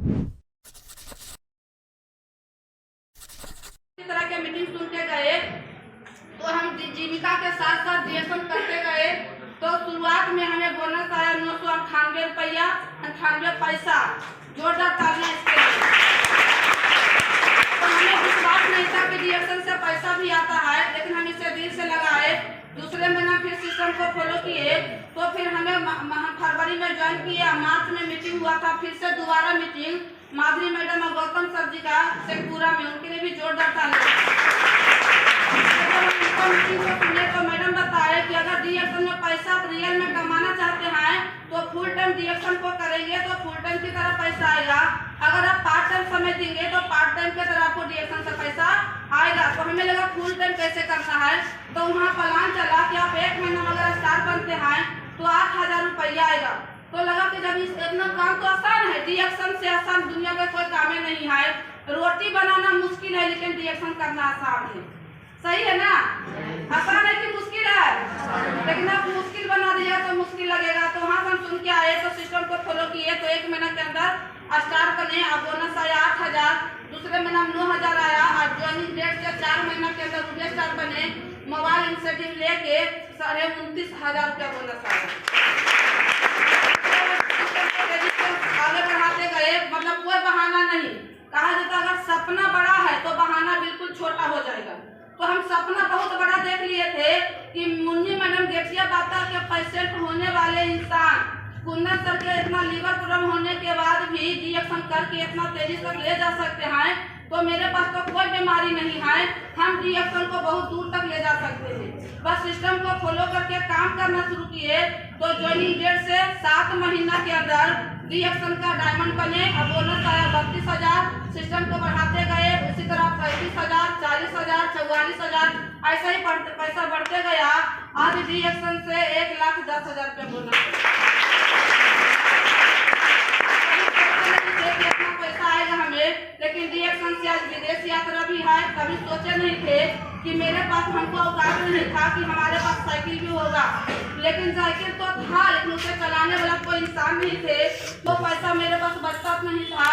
इस तरह के मीटिंग सुन के गए तो हम जीविका के साथ साथ DSN करते गए। तो शुरुआत में हमें बोनस आया 998 रुपया 98 पैसा, जोरदार तालियां इसके लिए। तो हमें विश्वास नहीं था कि DSN से पैसा भी आता है, लेकिन हम इसे दिल से लगाए। दूसरे महीना फिर सिस्टम को फॉलो किए। तो फिर हमें फरवरी में ज्वाइन किया, मार्च में मीटिंग हुआ था, फिर से दोबारा मीटिंग माधुरी मैडम और गौतम सर जी का शेखपुरा में, उनके लिए भी जोरदार तालियां। तो मैडम बताए कि अगर DSN में पैसा रियल में कमाना चाहते हैं तो फुल टाइम DSN को करेंगे तो फुल टाइम की तरह पैसा आएगा। अगर आप पार्ट टाइम समय देंगे तो पार्ट टाइम की तरह आपको DSN से पैसा आएगा। तो हमें लगा फुल टाइम कैसे करना है, तो वहाँ प्लान चला कि आप 1 महीना में अगर स्टार बनते हैं तो 8000 रुपया आएगा। तो लगा कि जब इतना काम तो आसान है, DSN से आसान दुनिया में कोई काम नहीं है। रोटी बनाना मुश्किल है लेकिन DSN करना आसान है। सही है ना? आसान है कि मुश्किल है? लेकिन आप मुश्किल बना दिया तो मुश्किल लगेगा। तो वहाँ से हम सुन के आए, तो सिस्टम को फॉलो किए। तो 1 महीना के अंदर स्टार बने, अब बोनस आया 8000, दूसरे महीना 9000 आया, और ज्वाइनिंग डेट से 4 महीना के अंदर रुपये स्टार बने। मोबाइल इंसेंटिव लेके 29,500 रुपया बोनस आया। आगे बढ़ाते गए, मतलब कोई बहाना नहीं। कहा जाता अगर सपना बड़ा है तो बहाना बिल्कुल छोटा हो जाएगा। तो हम सपना बहुत बड़ा देख लिए थे कि मुन्नी मैडम गेटिया बाता के पेशेंट होने वाले इंसान कुन्ना सर के इतना लीवर प्रॉब्लम होने के बाद भी DSN करके इतना तेजी तक ले जा सकते हैं। तो मेरे पास तो कोई बीमारी नहीं है, हम DSN को बहुत दूर तक ले जा सकते हैं। बस सिस्टम को फॉलो करके काम करना शुरू किए। तो ज्वाइनिंग डेट से 7 महीना के अंदर DSN का डायमंड बने, अब बोनस आया 32,000। सिस्टम को बढ़ाते गए, उसी तरह 35,000, 40,000, 44,000, ऐसा ही पैसा बढ़ते गया। आज DSN से 1,10,000 रुपया बोनस पैसा आएगा हमें। लेकिन DSN से आज विदेश यात्रा भी है। कभी सोचे नहीं थे कि मेरे पास, हमको औकात नहीं था कि हमारे पास साइकिल भी होगा। लेकिन साइकिल तो था, लेकिन उसे चलाने वाला कोई इंसान नहीं थे। तो पैसा मेरे पास बचता नहीं था।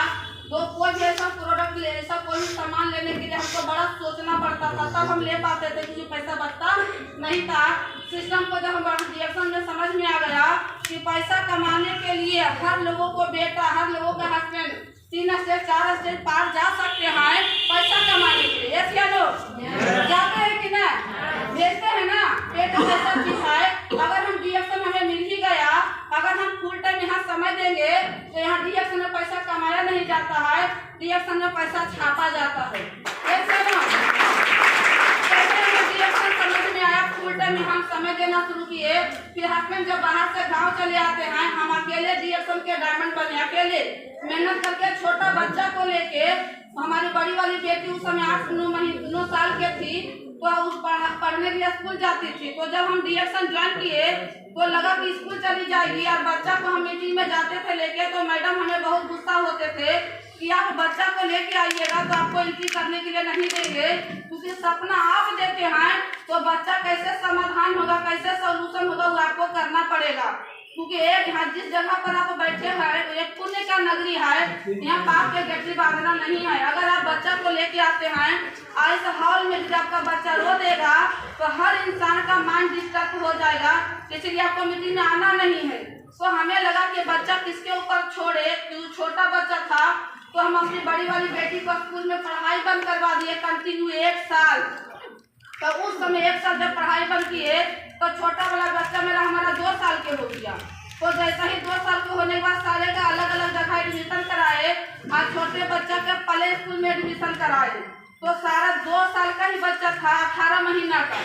तो कोई भी ऐसा प्रोडक्ट ले, ऐसा कोई भी सामान लेने के लिए हमको बड़ा सोचना पड़ता था, तब हम ले पाते थे, क्योंकि पैसा बचता नहीं था। सिस्टम को जब हम DSN में समझ में आ गया कि पैसा कमाने के लिए हर लोगों को बेटा, हर लोगों का हस्बैंड 3 स्टेज 4 स्टेज पार जा सकते हैं पैसा कमाने के लिए। यस या नो? जाते हैं कि ना? भेजते हैं ना? पेट ऐसा चीज है। अगर हम DSN हमें मिल ही गया, अगर हम फुल टाइम यहाँ समय देंगे तो यहाँ DSN में पैसा कमाया नहीं जाता है, DSN में पैसा छापा जाता है। यस या नो? DSN समझ में आया, फुल टाइम हम समय देना शुरू किए। फिर हस्बैंड जब बाहर से गांव चले आते हैं, हम अकेले DSN के डायमंड बने, अकेले मेहनत करके। छोटा बच्चा को लेके, हमारी बड़ी वाली बेटी उस समय 8-9 साल के थी, तो उस पढ़ने के लिए स्कूल जाती थी। तो जब हम DSN ज्वाइन किए तो लगा कि स्कूल चली जाएगी, और बच्चा को हम मीटिंग में जाते थे लेके, तो मैडम हमें बहुत गुस्सा होते थे कि आप बच्चा को लेके आइएगा तो आपको एंट्री करने के लिए नहीं देंगे, क्योंकि सपना आप देते हैं तो बच्चा कैसे समाधान होगा, कैसे सोल्यूशन होगा, वो आपको करना पड़ेगा। क्योंकि यहाँ जिस जगह पर आप बैठे हैं एक पुण्य का नगरी है, यहाँ पाप के गठरी बांधना नहीं है। अगर आप बच्चा को लेके आते हैं, इस हॉल में जब आपका बच्चा रो देगा तो हर इंसान का माइंड डिस्टर्ब हो जाएगा, इसलिए आपको मीटिंग में आना नहीं है। तो हमें लगा कि बच्चा किसके ऊपर छोड़े, क्योंकि छोटा बच्चा था। तो हम अपनी बड़ी वाली बेटी को स्कूल में पढ़ाई बंद करवा दिए कंटिन्यू 1 साल। तो उस समय 1 साल जब पढ़ाई बंद किए तो छोटा वाला बच्चा मेरा हमारा 2 साल के हो गया। तो जैसा ही 2 साल के होने के बाद सारे का अलग अलग जगह एडमिशन कराए, और छोटे बच्चा के प्ले स्कूल में एडमिशन कराए। तो सारा 2 साल का ही बच्चा था, 18 महीना का,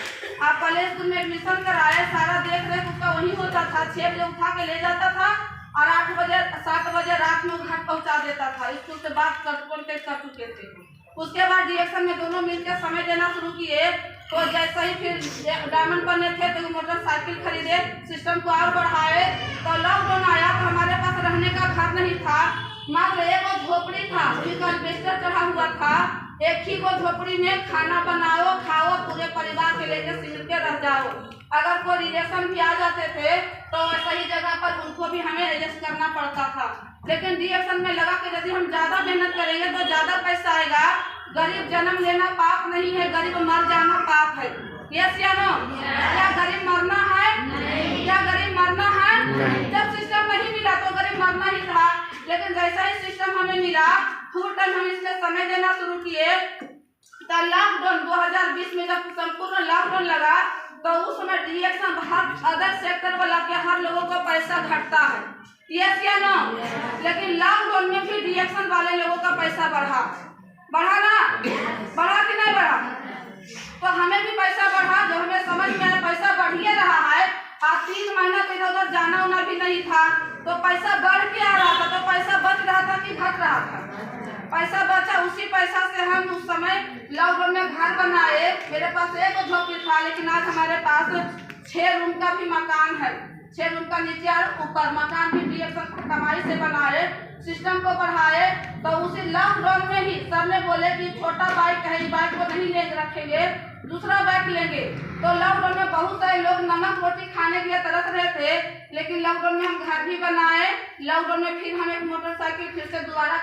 आप प्ले स्कूल में एडमिशन कराए। सारा देख रेख उसका वही होता था, 6 बजे उठा के ले जाता था और 7 बजे रात में घर पहुंचा देता था। स्कूल से बात कर चुके थे। उसके बाद DSN में दोनों मिलकर समय देना शुरू किए। तो जैसे ही फिर डायमंड बने थे तो मोटरसाइकिल खरीदे, सिस्टम को और बढ़ाए। तो लॉकडाउन आया तो हमारे पास रहने का घर नहीं था, मात्र एक झोपड़ी था, उसी का एल्वेस्टर चढ़ा हुआ था। एक ही को झोपड़ी में खाना बनाओ, खाओ, पूरे परिवार के लेकर सिमट के रह जाओ। अगर कोई रिलेशन भी आ जाते थे तो सही जगह पर उनको भी हमें एडजस्ट करना पड़ता था। लेकिन DSN में लगा कि यदि हम ज्यादा गरीब जन्म लेना पाप नहीं है, गरीब मर जाना पाप है। यस या नो? क्या गरीब मरना है? क्या गरीब मरना है? जब सिस्टम नहीं मिला तो गरीब मरना ही था, लेकिन जैसा ही सिस्टम हमें मिला फुल टाइम हम इसमें समय देना शुरू किए। तो लॉकडाउन 2020 में जब संपूर्ण लॉकडाउन लगा तो उस समय डीएक्शन हर अदर सेक्टर वाला के हर लोगों को पैसा घटता है। यस या नो? लेकिन लॉकडाउन में भी डीएक्शन वाले लोगों का पैसा बढ़ा ना? बढ़ा कि नहीं बढ़ा? तो हमें भी पैसा बढ़ा, जो हमें समझ में आया पैसा बढ़ ही रहा है। आज 3 महीना तो इधर उधर जाना उना भी नहीं था, तो पैसा बढ़ के आ रहा था। तो पैसा बच रहा था कि घट रहा था? पैसा बचा। उसी पैसा से हम उस समय लॉकडाउन में घर बनाए। मेरे पास एक झोपड़ी था, लेकिन आज हमारे पास 6 रूम का भी मकान है। 6 रूम का नीचे और ऊपर मकान भी डीएक्शन कमाई से बनाए, सिस्टम को बढ़ाए। तो उसी लॉकडाउन में ही सर ने बोले कि छोटा बाइक है, बाइक को नहीं ले रखेंगे, दूसरा बाइक लेंगे। तो लॉकडाउन में बहुत सारे लोग नमक रोटी खाने के लिए तरस रहे थे, लेकिन लॉकडाउन में हम घर भी बनाए। लॉकडाउन में फिर हम एक मोटरसाइकिल फिर से दोबारा